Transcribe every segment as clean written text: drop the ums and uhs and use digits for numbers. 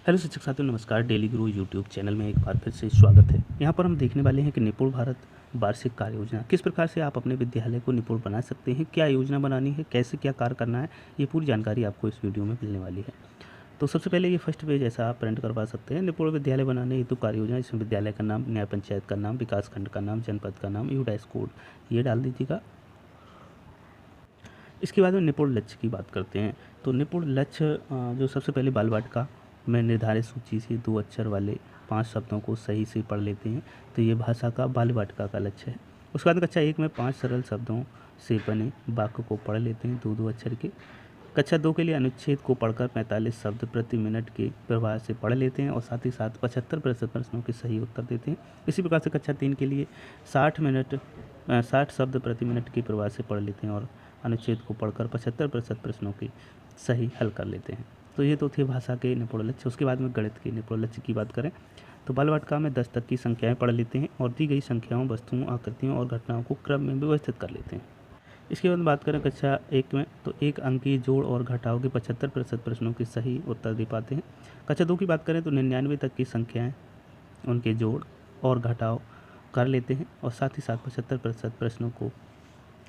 Hello शिक्षक साथियों, नमस्कार। डेली गुरु यूट्यूब चैनल में एक बार फिर से स्वागत है। यहाँ पर हम देखने वाले हैं कि निपुण भारत वार्षिक कार्य योजना किस प्रकार से आप अपने विद्यालय को निपुण बना सकते हैं, क्या योजना बनानी है, कैसे क्या कार्य करना है, ये पूरी जानकारी आपको इस वीडियो में मिलने वाली है। तो सबसे पहले ये फर्स्ट पेज ऐसा आप प्रिंट करवा सकते हैं। निपुण विद्यालय बनाने हेतु कार्य योजना, इसमें विद्यालय का नाम, न्याय पंचायत का नाम, विकास खंड का नाम, जनपद का नाम, यूडाइस कोड ये डाल दीजिएगा। इसके बाद में निपुण लक्ष्य की बात करते हैं। तो निपुण लक्ष्य जो सबसे पहले बाल वाटिका में निर्धारित सूची से 2 अक्षर वाले 5 शब्दों को सही से पढ़ लेते हैं, तो ये भाषा का बाल वाटिका का लक्ष्य है। उसके बाद कक्षा 1 में 5 सरल शब्दों से बने वाक्य को पढ़ लेते हैं 2-2 अक्षर के। कक्षा 2 के लिए अनुच्छेद को पढ़कर 45 शब्द प्रति मिनट के प्रवाह से पढ़ लेते हैं और साथ ही साथ 75% प्रश्नों के सही उत्तर देते हैं। इसी प्रकार से कक्षा 3 के लिए 60 शब्द प्रति मिनट के प्रवाह से पढ़ लेते हैं और अनुच्छेद को पढ़कर 75% प्रश्नों के सही हल कर लेते हैं। तो ये तो थे भाषा के निपुण लक्ष्य। उसके बाद में गणित के निपुण लक्ष्य की बात करें तो बाल वाटिका में 10 तक की संख्याएं पढ़ लेते हैं और दी गई संख्याओं, वस्तुओं, आकृतियों और घटनाओं को क्रम में व्यवस्थित कर लेते हैं। इसके बाद बात करें कक्षा 1 में तो 1 अंक की जोड़ और घटाव के 75% प्रश्नों के सही उत्तर दे पाते हैं। कक्षा 2 की बात करें तो 99 तक की संख्याएं, उनके जोड़ और घटाव कर लेते हैं और साथ ही साथ 75% प्रश्नों को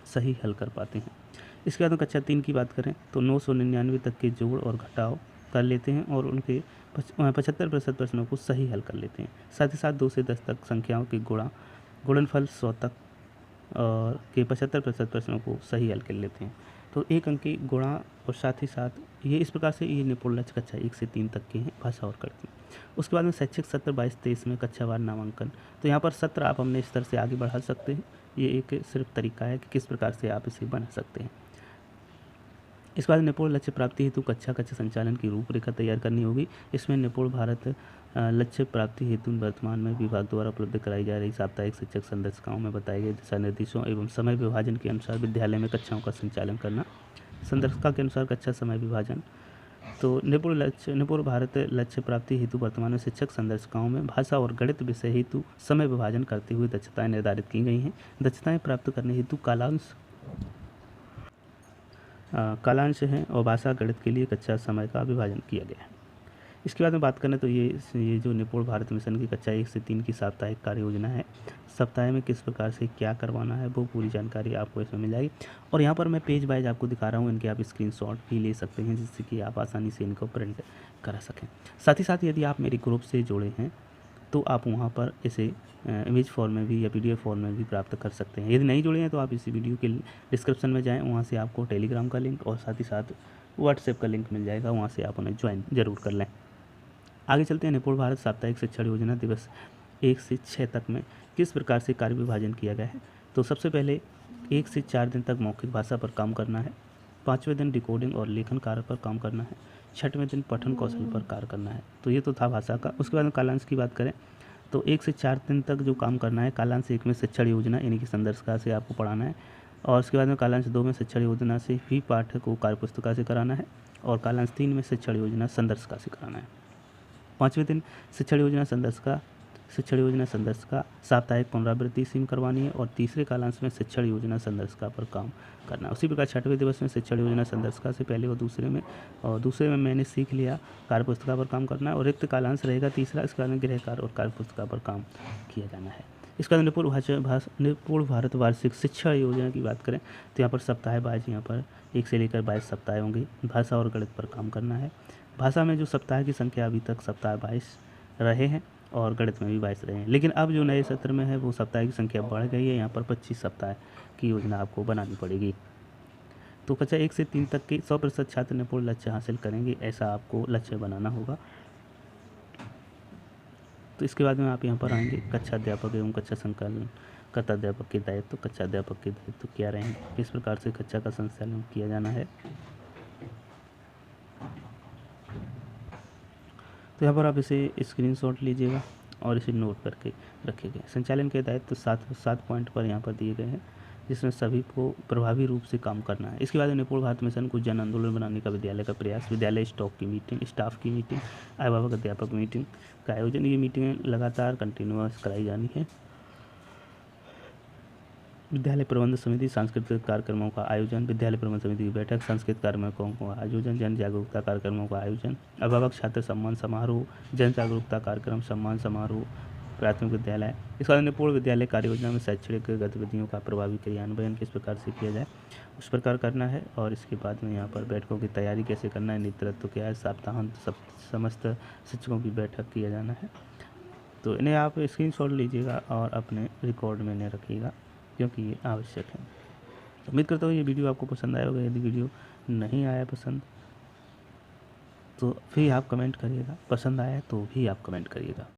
सही हल कर पाते हैं। इसके बाद में कक्षा 3 की बात करें तो 999 तक के जोड़ और घटाव कर लेते हैं और उनके 75% प्रश्नों को सही हल कर लेते हैं। साथ ही साथ 2 से 10 तक संख्याओं के गुणनफल 100 तक और के 75% प्रश्नों को सही हल कर लेते हैं। तो 1 अंक की गुणा और साथ ही साथ ये इस प्रकार से ये निपुण लक्ष्य कक्षा 1 से 3 तक के हैं भाषा और गणित में। उसके बाद में शैक्षिक सत्र 22-23 में कक्षावार नामांकन, तो यहाँ पर सत्र आप अपने स्तर से आगे बढ़ा सकते हैं। ये एक सिर्फ तरीका है कि किस प्रकार से आप इसे बना सकते हैं। इसके बाद निपुण लक्ष्य प्राप्ति हेतु कक्षा संचालन की रूपरेखा तैयार करनी होगी। इसमें निपुण भारत लक्ष्य प्राप्ति हेतु वर्तमान में विभाग द्वारा उपलब्ध कराई जा रही साप्ताहिक शिक्षक संदर्शिकाओं में बताए गए दिशा निर्देशों एवं समय विभाजन के अनुसार विद्यालय में कक्षाओं का संचालन करना। संदर्शिका के अनुसार कक्षा समय विभाजन, तो निपुण भारत लक्ष्य प्राप्ति हेतु वर्तमान में शिक्षक संदर्शिकाओं में भाषा और गणित विषय हेतु समय विभाजन करते हुए दक्षताएं निर्धारित की गई हैं। दक्षताएं प्राप्त करने हेतु कालांश है और भाषा गणित के लिए कक्षा समय का विभाजन किया गया है। इसके बाद में बात करें तो ये जो निपुण भारत मिशन की कक्षा 1 से 3 की साप्ताहिक कार्य योजना है, सप्ताह में किस प्रकार से क्या करवाना है वो पूरी जानकारी आपको इसमें मिल जाएगी। और यहाँ पर मैं पेज वाइज आपको दिखा रहा हूँ, इनके आप स्क्रीनशॉट भी ले सकते हैं जिससे कि आप आसानी से इनको प्रिंट करा सकें। साथ ही साथ यदि आप मेरे ग्रुप से जुड़े हैं तो आप वहाँ पर इसे इमेज फॉर्म में भी या PDF फॉर्म में भी प्राप्त कर सकते हैं। यदि नहीं जुड़े हैं तो आप इसी वीडियो के डिस्क्रिप्शन में जाएं, वहाँ से आपको टेलीग्राम का लिंक और साथ ही साथ व्हाट्सएप का लिंक मिल जाएगा, वहाँ से आप उन्हें ज्वाइन जरूर कर लें। आगे चलते हैं। निपुण भारत साप्ताहिक शिक्षण योजना दिवस 1 से 6 तक में किस प्रकार से कार्य विभाजन किया गया है। तो सबसे पहले 1 से 4 दिन तक मौखिक भाषा पर काम करना है, 5वें दिन डिकोडिंग और लेखन कार्य पर काम करना है, 6वें दिन पठन कौशल पर कार्य करना है। तो ये तो था भाषा का। उसके बाद में कालांश की बात करें तो 1 से 4 दिन तक जो काम करना है, कालांश 1 में शिक्षण योजना यानी कि संदर्शिका से आपको पढ़ाना है और उसके बाद में कालांश 2 में शिक्षण योजना से भी पाठ को कार्यपुस्तिका से कराना है और कालांश 3 में शिक्षण योजना संदर्शिका से कराना है। 5वें दिन शिक्षण योजना संदर्शिका साप्ताहिक पुनरावृत्ति सीम करवानी है और तीसरे कालांश में शिक्षण योजना संदर्शिका पर काम करना है। उसी प्रकार 6वें दिवस में शिक्षण योजना संदर्शिका से पहले और दूसरे में मैंने सीख लिया कार्यपुस्तिका पर काम करना है और रिक्त कालांश रहेगा तीसरा, इसके बाद में गृह कार्य और कार्यपुस्तिका पर काम किया जाना है। इसके बाद निपुण भारत वार्षिक शिक्षा योजना की बात करें तो यहाँ पर सप्ताह वाइज यहाँ पर 1 से लेकर 22 सप्ताह होंगे। भाषा और गणित पर काम करना है। भाषा में जो सप्ताह की संख्या अभी तक सप्ताह 22 रहे हैं और गणित में भी 22 रहे हैं, लेकिन अब जो नए सत्र में है वो सप्ताह की संख्या बढ़ गई है। यहाँ पर 25 सप्ताह की योजना आपको बनानी पड़ेगी। तो कक्षा 1 से 3 तक के 100% छात्र निपुण लक्ष्य हासिल करेंगे, ऐसा आपको लक्ष्य बनाना होगा। तो इसके बाद में आप यहाँ पर आएंगे कक्षा अध्यापक एवं कक्षा संचालन करता अध्यापक के दायित्व। तो कक्षा अध्यापक के दायित्व क्या रहेंगे, किस प्रकार से कक्षा का संचालन किया जाना है। तो यहाँ पर आप इसे स्क्रीनशॉट लीजिएगा और इसे नोट करके रखिएगा। संचालन के दायित्व 7 पॉइंट पर यहाँ पर दिए गए हैं जिसमें सभी को प्रभावी रूप से काम करना है। इसके बाद निपुण भारत मिशन को जन आंदोलन बनाने का विद्यालय का प्रयास, विद्यालय स्टाफ की मीटिंग, अभिभावक अध्यापक मीटिंग का आयोजन। ये मीटिंगें लगातार कंटिन्यूअस कराई जानी है। विद्यालय प्रबंध समिति सांस्कृतिक कार्यक्रमों का आयोजन, विद्यालय प्रबंध समिति की बैठक, सांस्कृतिक कार्यक्रमों का आयोजन, जन जागरूकता कार्यक्रमों का आयोजन, अभिभावक छात्र सम्मान समारोह, जन जागरूकता कार्यक्रम, सम्मान समारोह, प्राथमिक विद्यालय। इसके बाद निपुण विद्यालय कार्य योजना में शैक्षणिक गतिविधियों का प्रभावी क्रियान्वयन किस प्रकार से किया जाए उस प्रकार करना है। और इसके बाद में यहाँ पर बैठकों की तैयारी कैसे करना है, नेतृत्व क्या है, सप्ताहांत समस्त शिक्षकों की बैठक किया जाना है। तो इन्हें आप स्क्रीनशॉट लीजिएगा और अपने रिकॉर्ड में इन्हें रखिएगा क्योंकि ये आवश्यक है। उम्मीद करता हूँ ये वीडियो आपको पसंद आया होगा। यदि वीडियो नहीं आया पसंद तो भी आप कमेंट करिएगा, पसंद आया तो भी आप कमेंट करिएगा।